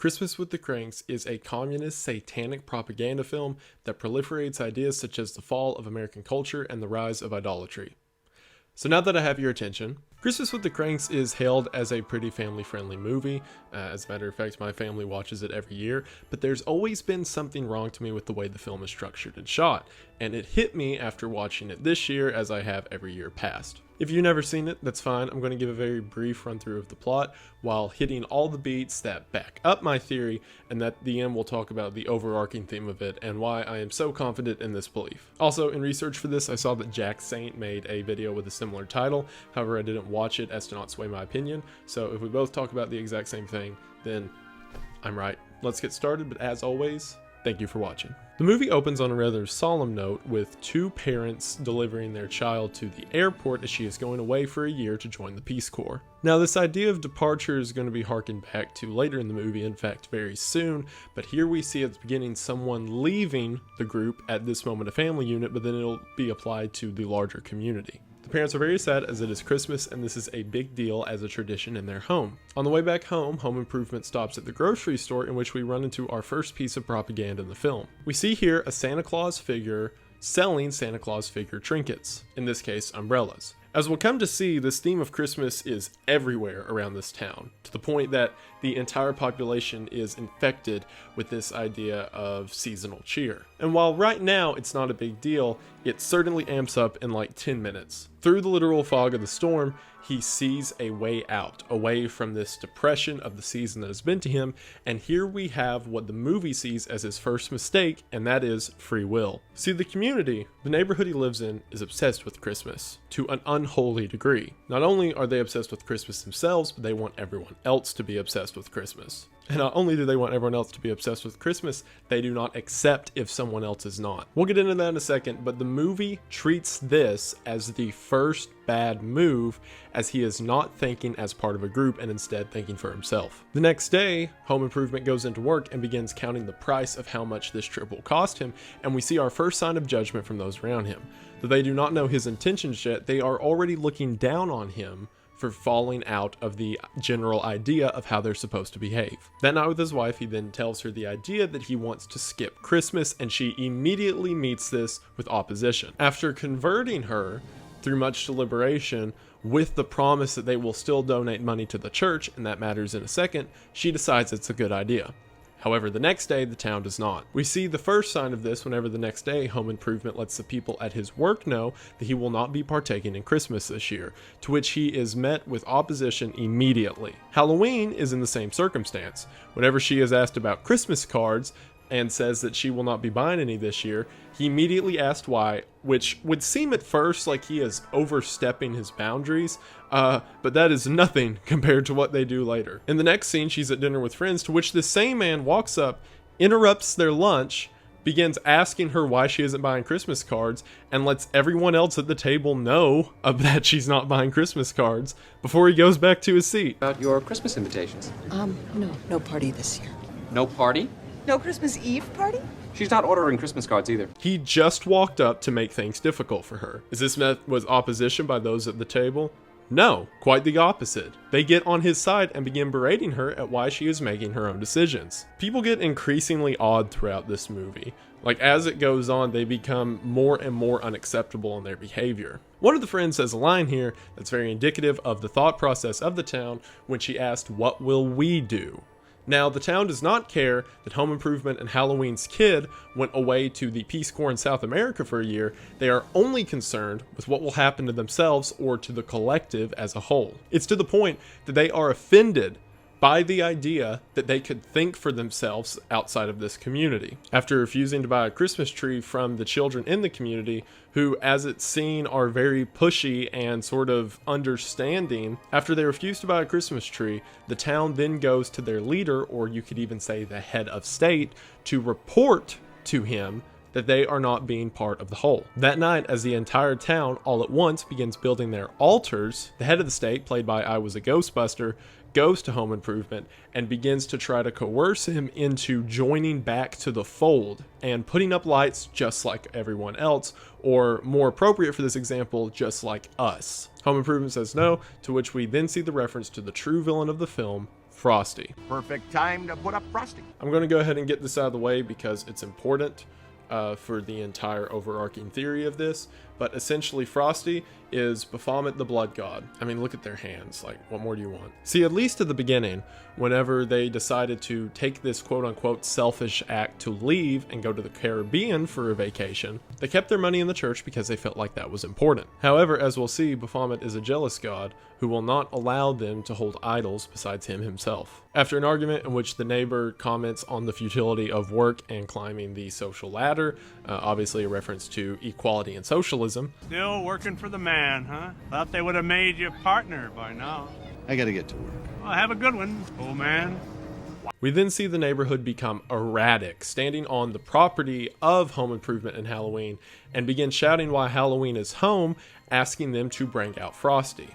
Christmas with the Kranks is a communist satanic propaganda film that proliferates ideas such as the fall of American culture and the rise of idolatry. So now that I have your attention, Christmas with the Kranks is hailed as a pretty family-friendly movie. As a matter of fact, my family watches it every year, but there's always been something wrong to me with the way the film is structured and shot, and it hit me after watching it this year as I have every year past. If you've never seen it, that's fine. I'm going to give a very brief run through of the plot while hitting all the beats that back up my theory, and at the end we'll talk about the overarching theme of it and why I am so confident in this belief. Also, in research for this, I saw that Jack Saint made a video with a similar title. However, I didn't watch it as to not sway my opinion, so if we both talk about the exact same thing, then I'm right. Let's get started, but as always, thank you for watching. The movie opens on a rather solemn note with two parents delivering their child to the airport as she is going away for a year to join the Peace Corps. Now, this idea of departure is going to be harkened back to later in the movie, in fact very soon, but here we see at the beginning someone leaving the group at this moment a family unit, but then it'll be applied to the larger community. The parents are very sad as it is Christmas and this is a big deal as a tradition in their home. On the way back home, Home Improvement stops at the grocery store in which we run into our first piece of propaganda in the film. We see here a Santa Claus figure selling Santa Claus figure trinkets, in this case umbrellas. As we'll come to see, this theme of Christmas is everywhere around this town, to the point that the entire population is infected with this idea of seasonal cheer. And while right now it's not a big deal, it certainly amps up in like 10 minutes. Through the literal fog of the storm, he sees a way out, away from this depression of the season that has been to him, and here we have what the movie sees as his first mistake, and that is free will. See, the community, the neighborhood he lives in, is obsessed with Christmas, to an unholy degree. Not only are they obsessed with Christmas themselves, but they want everyone else to be obsessed with Christmas. And not only do they want everyone else to be obsessed with Christmas, they do not accept if someone else is not. We'll get into that in a second, but the movie treats this as the first bad move, as he is not thinking as part of a group and instead thinking for himself. The next day, Home Improvement goes into work and begins counting the price of how much this trip will cost him, and we see our first sign of judgment from those around him. Though they do not know his intentions yet, they are already looking down on him for falling out of the general idea of how they're supposed to behave. That night with his wife, he then tells her the idea that he wants to skip Christmas, and she immediately meets this with opposition. After converting her through much deliberation with the promise that they will still donate money to the church, and that matters in a second, she decides it's a good idea. However, the next day, the town does not. We see the first sign of this whenever the next day, Home Improvement lets the people at his work know that he will not be partaking in Christmas this year, to which he is met with opposition immediately. Halloween is in the same circumstance. Whenever she is asked about Christmas cards, and says that she will not be buying any this year, he immediately asked why, which would seem at first like he is overstepping his boundaries, but that is nothing compared to what they do later. In the next scene, she's at dinner with friends, to which the same man walks up, interrupts their lunch, begins asking her why she isn't buying Christmas cards, and lets everyone else at the table know that she's not buying Christmas cards before he goes back to his seat. About your Christmas invitations? No party this year. No party? No Christmas Eve party? She's not ordering Christmas cards either. He just walked up to make things difficult for her. Is this met with opposition by those at the table? No, quite the opposite. They get on his side and begin berating her at why she is making her own decisions. People get increasingly odd throughout this movie. Like, as it goes on, they become more and more unacceptable in their behavior. One of the friends says a line here that's very indicative of the thought process of the town when she asked, "What will we do?" Now, the town does not care that Home Improvement and Halloween's kid went away to the Peace Corps in South America for a year. They are only concerned with what will happen to themselves or to the collective as a whole. It's to the point that they are offended by the idea that they could think for themselves outside of this community. After refusing to buy a Christmas tree from the children in the community, who, as it's seen, are very pushy and sort of understanding, after they refuse to buy a Christmas tree, the town then goes to their leader, or you could even say the head of state, to report to him that they are not being part of the whole. That night, as the entire town all at once begins building their altars, the head of the state, played by I Was a Ghostbuster, goes to Home Improvement and begins to try to coerce him into joining back to the fold and putting up lights just like everyone else, or more appropriate for this example, just like us. Home Improvement says no, to which we then see the reference to the true villain of the film, Frosty. Perfect time to put up Frosty. I'm going to go ahead and get this out of the way because it's important for the entire overarching theory of this, but essentially Frosty is Baphomet the blood god. I mean, look at their hands, like, what more do you want? See, at least at the beginning, whenever they decided to take this quote-unquote selfish act to leave and go to the Caribbean for a vacation, they kept their money in the church because they felt like that was important. However, as we'll see, Baphomet is a jealous god who will not allow them to hold idols besides him himself. After an argument in which the neighbor comments on the futility of work and climbing the social ladder, obviously a reference to equality and socialism. Still working for the man, huh? Thought they would have made you partner by now. I gotta get to work. Well, have a good one, old man. We then see the neighborhood become erratic, standing on the property of Home Improvement and Halloween, and begin shouting while Halloween is home, asking them to bring out Frosty.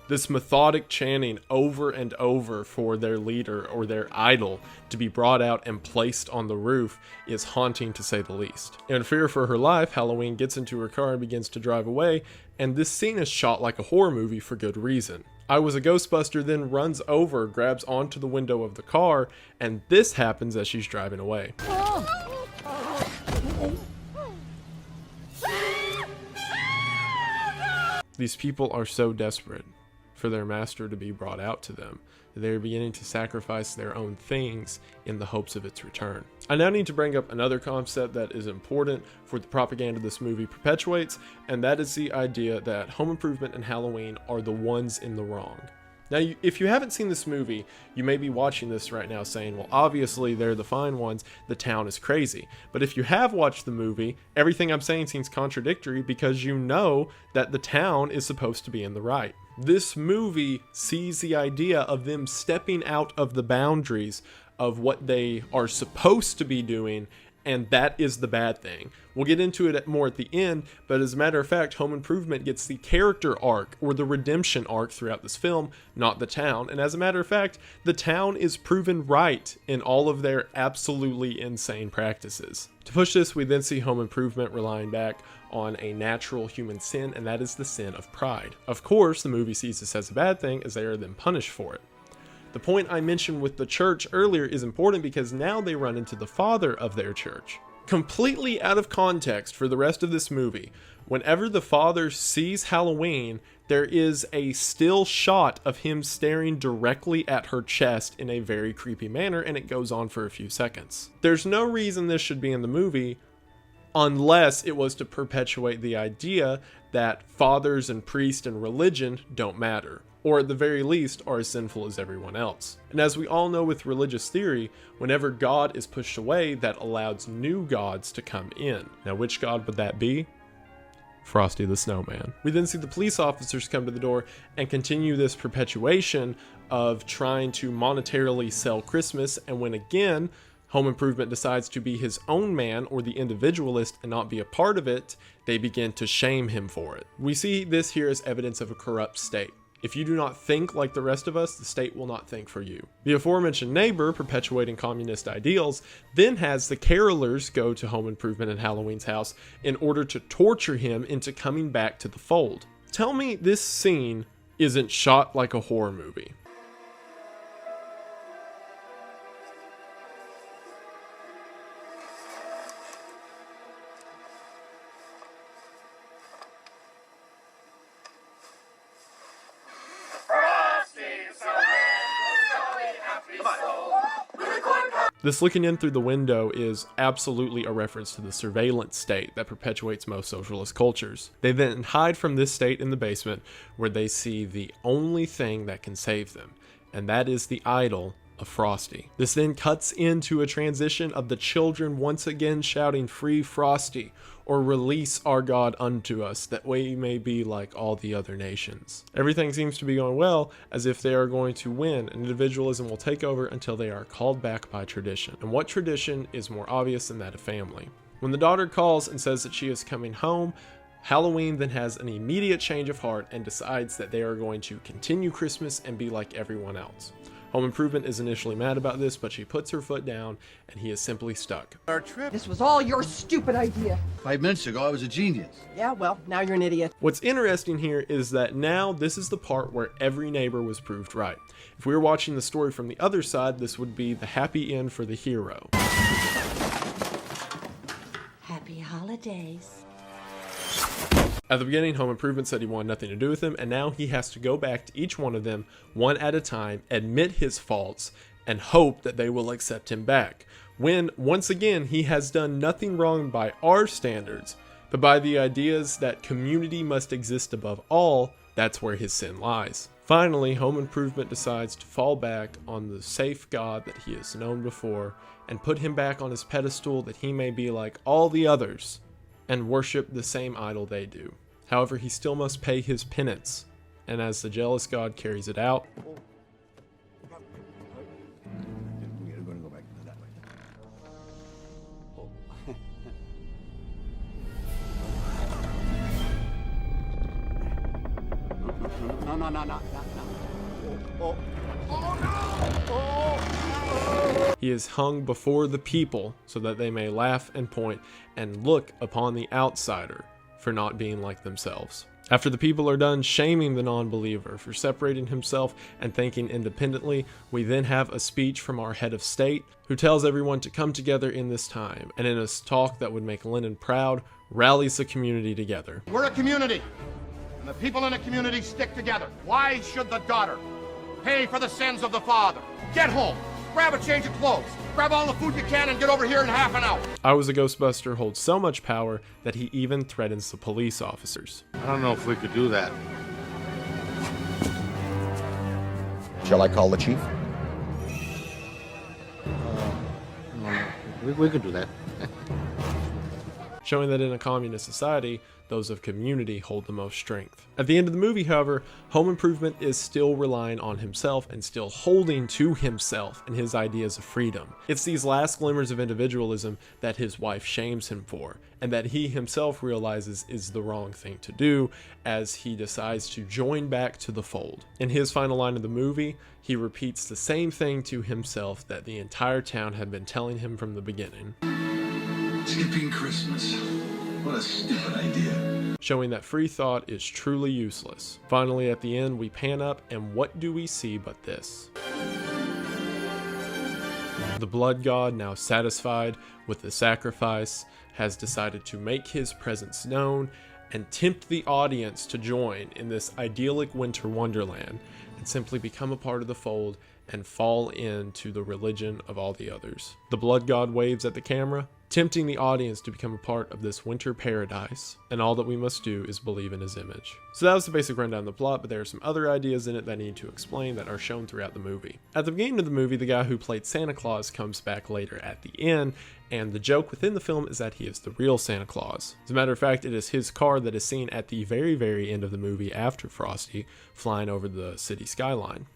This methodic chanting over and over for their leader or their idol to be brought out and placed on the roof is haunting, to say the least. In fear for her life, Halloween gets into her car and begins to drive away, and this scene is shot like a horror movie for good reason. I Was a Ghostbuster then runs over, grabs onto the window of the car, and this happens as she's driving away. These people are so desperate for their master to be brought out to them that they are beginning to sacrifice their own things in the hopes of its return. I now need to bring up another concept that is important for the propaganda this movie perpetuates, and that is the idea that Home Improvement and Halloween are the ones in the wrong. Now, if you haven't seen this movie, you may be watching this right now saying, well, obviously they're the fine ones, the town is crazy. But if you have watched the movie, everything I'm saying seems contradictory because you know that the town is supposed to be in the right. This movie sees the idea of them stepping out of the boundaries of what they are supposed to be doing, and that is the bad thing. We'll get into it more at the end, but as a matter of fact, Home Improvement gets the character arc or the redemption arc throughout this film, not the town. And as a matter of fact, the town is proven right in all of their absolutely insane practices. To push this, we then see Home Improvement relying back on a natural human sin, and that is the sin of pride. Of course, the movie sees this as a bad thing as they are then punished for it. The point I mentioned with the church earlier is important because now they run into the father of their church. Completely out of context for the rest of this movie, whenever the father sees Halloween, there is a still shot of him staring directly at her chest in a very creepy manner, and it goes on for a few seconds. There's no reason this should be in the movie unless it was to perpetuate the idea that fathers and priests and religion don't matter, or at the very least are as sinful as everyone else. And as we all know with religious theory, whenever God is pushed away, that allows new gods to come in. Now, which god would that be? Frosty the Snowman. We then see the police officers come to the door and continue this perpetuation of trying to monetarily sell Christmas, and when again, Home Improvement decides to be his own man or the individualist and not be a part of it, they begin to shame him for it. We see this here as evidence of a corrupt state. If you do not think like the rest of us, the state will not think for you. The aforementioned neighbor, perpetuating communist ideals, then has the carolers go to Home Improvement and Halloween's house in order to torture him into coming back to the fold. Tell me this scene isn't shot like a horror movie. This looking in through the window is absolutely a reference to the surveillance state that perpetuates most socialist cultures. They then hide from this state in the basement where they see the only thing that can save them, and that is the idol of Frosty. This then cuts into a transition of the children once again shouting, "Free Frosty," or "Release our God unto us, that we may be like all the other nations." Everything seems to be going well, as if they are going to win, and individualism will take over until they are called back by tradition. And what tradition is more obvious than that of family? When the daughter calls and says that she is coming home, Halloween then has an immediate change of heart and decides that they are going to continue Christmas and be like everyone else. Home Improvement is initially mad about this, but she puts her foot down and he is simply stuck. This was all your stupid idea. 5 minutes ago, I was a genius. Yeah, well, now you're an idiot. What's interesting here is that now this is the part where every neighbor was proved right. If we were watching the story from the other side, this would be the happy end for the hero. Happy holidays. At the beginning, Home Improvement said he wanted nothing to do with him, and now he has to go back to each one of them, one at a time, admit his faults, and hope that they will accept him back. When, once again, he has done nothing wrong by our standards, but by the ideas that community must exist above all, that's where his sin lies. Finally, Home Improvement decides to fall back on the safe God that he has known before, and put him back on his pedestal that he may be like all the others, and worship the same idol they do. However, he still must pay his penance, and as the jealous God carries it out, We're going to go back that way. he is hung before the people so that they may laugh and point and look upon the outsider for not being like themselves. After the people are done shaming the non-believer for separating himself and thinking independently, we then have a speech from our head of state who tells everyone to come together in this time, and in a talk that would make Lenin proud, rallies the community together. We're a community, and the people in a community stick together. Why should the daughter pay for the sins of the father? Get home, grab a change of clothes, grab all the food you can, and get over here in half an hour. I Was a Ghostbuster holds so much power that he even threatens the police officers. I don't know if we could do that. Shall I call the chief? No, we could do that. Showing that in a communist society, those of community hold the most strength. At the end of the movie, however, Home Improvement is still relying on himself and still holding to himself and his ideas of freedom. It's these last glimmers of individualism that his wife shames him for, and that he himself realizes is the wrong thing to do as he decides to join back to the fold. In his final line of the movie, he repeats the same thing to himself that the entire town had been telling him from the beginning. Skipping Christmas. What a stupid idea. Showing that free thought is truly useless. Finally, at the end, we pan up, and what do we see but this? The blood god, now satisfied with the sacrifice, has decided to make his presence known and tempt the audience to join in this idyllic winter wonderland and simply become a part of the fold and fall into the religion of all the others. The blood god waves at the camera, tempting the audience to become a part of this winter paradise, and all that we must do is believe in his image. So that was the basic rundown of the plot, but there are some other ideas in it that I need to explain that are shown throughout the movie. At the beginning of the movie, the guy who played Santa Claus comes back later at the end, and the joke within the film is that he is the real Santa Claus. As a matter of fact, it is his car that is seen at the very, very end of the movie after Frosty flying over the city skyline.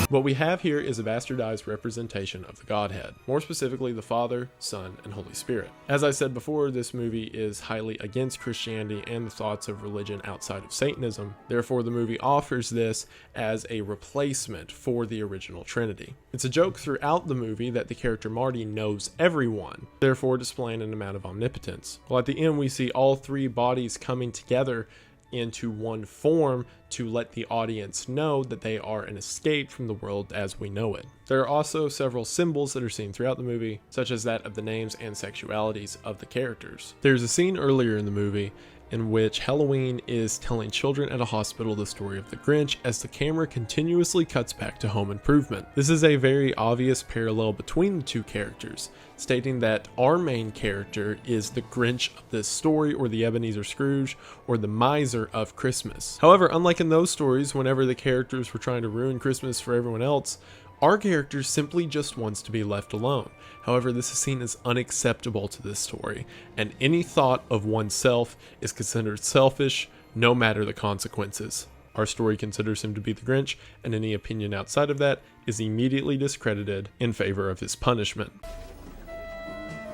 What we have here is a bastardized representation of the Godhead, more specifically the Father, Son, and Holy Spirit. As I said before, this movie is highly against Christianity and the thoughts of religion outside of Satanism. Therefore, the movie offers this as a replacement for the original Trinity. It's a joke throughout the movie that the character Marty knows everyone, therefore displaying an amount of omnipotence. Well, at the end, we see all three bodies coming together into one form to let the audience know that they are an escape from the world as we know it. There are also several symbols that are seen throughout the movie, such as that of the names and sexualities of the characters. There's a scene earlier in the movie in which Halloween is telling children at a hospital the story of the Grinch as the camera continuously cuts back to Home Improvement. This is a very obvious parallel between the two characters, stating that our main character is the Grinch of this story, or the Ebenezer Scrooge, or the miser of Christmas. However, unlike in those stories, whenever the characters were trying to ruin Christmas for everyone else, our character simply just wants to be left alone. However, this is seen as unacceptable to this story, and any thought of oneself is considered selfish, no matter the consequences. Our story considers him to be the Grinch, and any opinion outside of that is immediately discredited in favor of his punishment.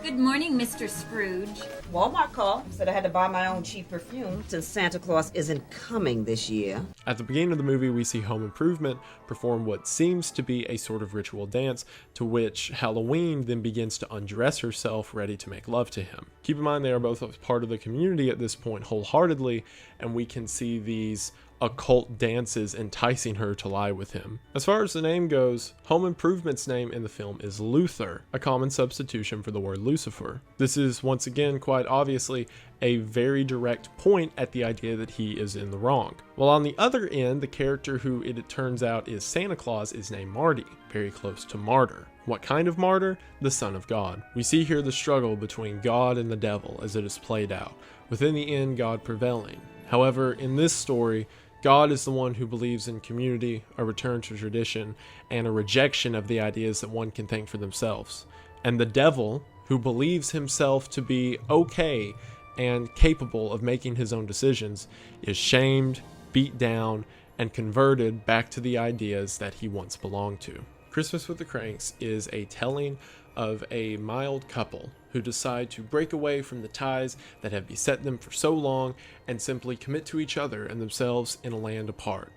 Good morning, Mr. Scrooge. Walmart called, said I had to buy my own cheap perfume since Santa Claus isn't coming this year. At the beginning of the movie, we see Home Improvement perform what seems to be a sort of ritual dance, to which Halloween then begins to undress herself, ready to make love to him. Keep in mind, they are both a part of the community at this point wholeheartedly, and we can see these occult dances enticing her to lie with him. As far as the name goes, Home Improvement's name in the film is Luther, a common substitution for the word Lucifer. This is once again quite obviously a very direct point at the idea that he is in the wrong. While on the other end, the character who it turns out is Santa Claus is named Marty, very close to martyr. What kind of martyr? The Son of God. We see here the struggle between God and the devil as it is played out, with in the end God prevailing. However, in this story, God is the one who believes in community, a return to tradition, and a rejection of the ideas that one can think for themselves. And the devil, who believes himself to be okay and capable of making his own decisions, is shamed, beat down, and converted back to the ideas that he once belonged to. Christmas with the Kranks is a telling of a mild couple who decide to break away from the ties that have beset them for so long and simply commit to each other and themselves in a land apart.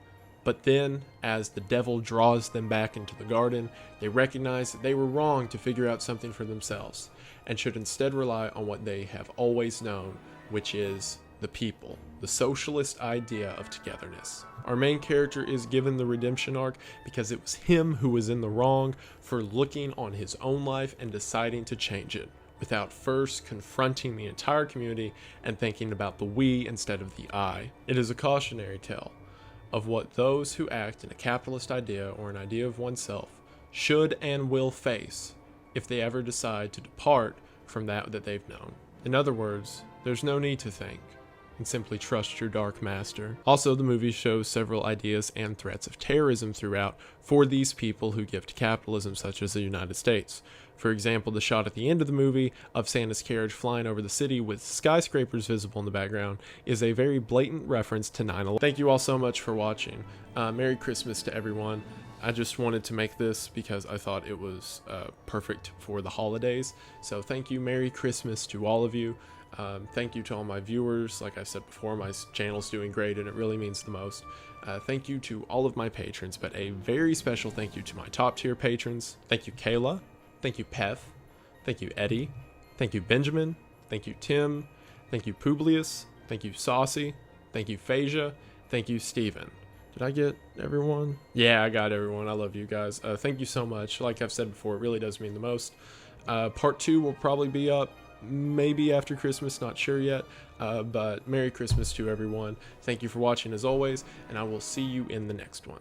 But then, as the devil draws them back into the garden, they recognize that they were wrong to figure out something for themselves and should instead rely on what they have always known, which is the people, the socialist idea of togetherness. Our main character is given the redemption arc because it was him who was in the wrong for looking on his own life and deciding to change it, without first confronting the entire community and thinking about the we instead of the I. It is a cautionary tale of what those who act in a capitalist idea or an idea of oneself should and will face if they ever decide to depart from that they've known. In other words, there's no need to think, and simply trust your dark master. Also, the movie shows several ideas and threats of terrorism throughout for these people who give to capitalism, such as the United States. For example, the shot at the end of the movie of Santa's carriage flying over the city with skyscrapers visible in the background is a very blatant reference to 9/11. Thank you all so much for watching. Merry Christmas to everyone. I just wanted to make this because I thought it was perfect for the holidays. So thank you. Merry Christmas to all of you. Thank you to all my viewers. Like I said before, my channel's doing great and it really means the most. Thank you to all of my patrons, but a very special thank you to my top tier patrons. Thank you, Kayla. Thank you, Peth. Thank you, Eddie. Thank you, Benjamin. Thank you, Tim. Thank you, Publius. Thank you, Saucy. Thank you, Phasia. Thank you, Steven. Did I get everyone? Yeah, I got everyone. I love you guys. Thank you so much. Like I've said before, it really does mean the most. Part 2 will probably be up maybe after Christmas, not sure yet. But Merry Christmas to everyone. Thank you for watching as always, and I will see you in the next one.